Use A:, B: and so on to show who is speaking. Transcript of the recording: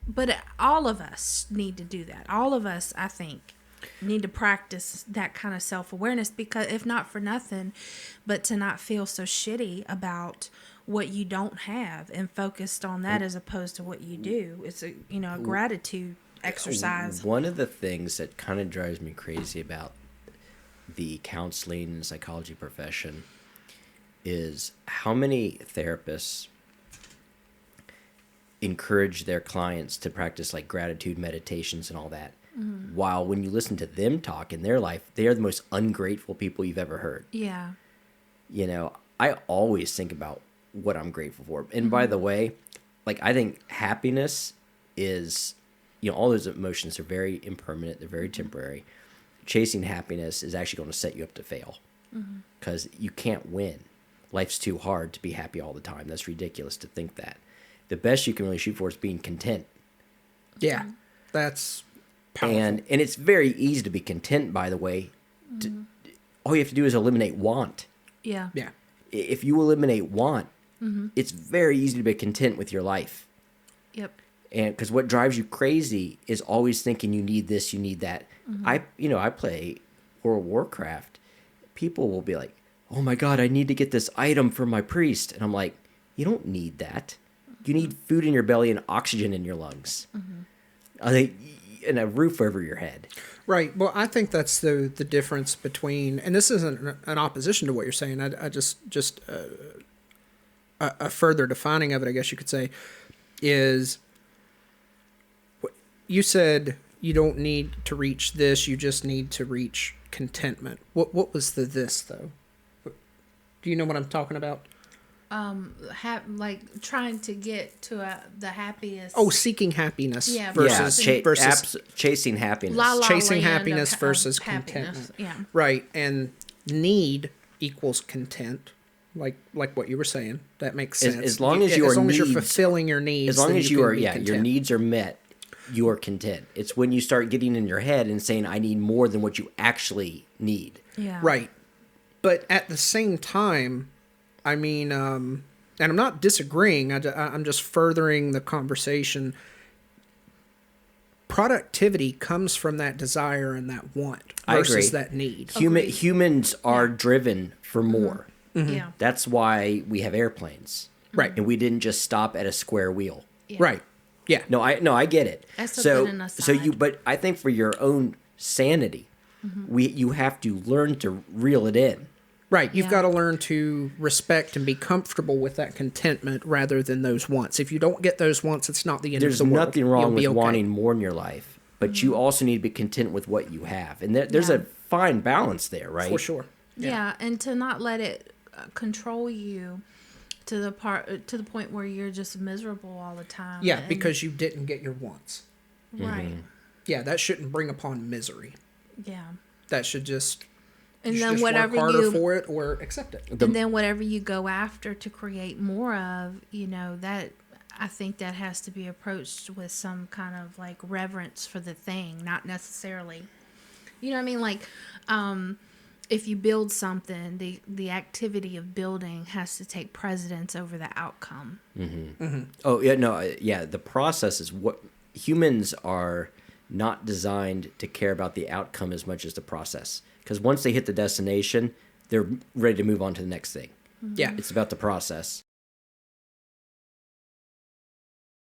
A: But all of us need to do that. All of us, I think, need to practice that kind of self-awareness, because if not for nothing, but to not feel so shitty about what you don't have and focused on that as opposed to what you do. It's a gratitude exercise.
B: One of the things that kind of drives me crazy about the counseling and psychology profession is how many therapists encourage their clients to practice like gratitude meditations and all that. While when you listen to them talk in their life, they are the most ungrateful people you've ever heard.
A: Yeah.
B: I always think about what I'm grateful for. And by the way, like I think happiness is, all those emotions are very impermanent. They're very temporary. Chasing happiness is actually going to set you up to fail because you can't win. Life's too hard to be happy all the time. That's ridiculous to think that. The best you can really shoot for is being content.
C: Yeah, that's powerful.
B: And it's very easy to be content, by the way. All you have to do is eliminate want.
A: Yeah.
C: Yeah.
B: If you eliminate want, it's very easy to be content with your life.
A: Yep.
B: And because what drives you crazy is always thinking you need this, you need that. I play World of Warcraft. People will be like, "Oh my God, I need to get this item for my priest," and I'm like, "You don't need that. You need food in your belly and oxygen in your lungs, and a roof over your head."
C: Right. Well, I think that's the difference between, and this isn't an opposition to what you're saying. I just a further defining of it, I guess you could say, is you said you don't need to reach this, you just need to reach contentment. What was the this though? Do you know what I'm talking about?
A: Like trying to get to the happiest.
C: Oh, seeking happiness.
A: Yeah,
C: versus
B: chasing happiness.
C: Chasing
A: land
C: happiness
A: of
C: versus
A: happiness.
C: contentment.
A: Yeah.
C: Right, and need equals content. Like what you were saying, that makes sense.
B: As long as you're
C: fulfilling your needs,
B: as long as you are,
C: content.
B: your needs are met, you are content. It's when you start getting in your head and saying, "I need more than what you actually need."
A: Yeah.
C: Right, but at the same time, I mean, and I'm not disagreeing. I'm just furthering the conversation. Productivity comes from that desire and that want versus that need.
B: Humans are driven for more.
A: Yeah.
B: That's why we have airplanes.
C: Right.
B: And we didn't just stop at a square wheel.
A: Yeah.
C: Right. Yeah.
B: No, I get it.
A: That's something aside.
B: But I think for your own sanity, you have to learn to reel it in.
C: Right. You've got to learn to respect and be comfortable with that contentment rather than those wants. If you don't get those wants, it's not the end of the world.
B: There's nothing wrong with wanting more in your life, but you also need to be content with what you have. And there's a fine balance there, right?
C: For sure.
A: Yeah, and to not let it control you to the point where you're just miserable all the time.
C: Yeah, because you didn't get your wants.
A: Right.
C: Yeah, that shouldn't bring upon misery.
A: Yeah.
C: That should just...
A: And
C: you
A: then
C: just
A: whatever
C: work harder for it or accept it.
A: And then whatever you go after to create more of, that I think that has to be approached with some kind of like reverence for the thing, not necessarily. You know what I mean? Like, if you build something, the activity of building has to take precedence over the outcome.
B: Oh yeah, no, the process is what humans are not designed to care about the outcome as much as the process. Because once they hit the destination, they're ready to move on to the next thing.
C: Yeah.
B: It's about the process.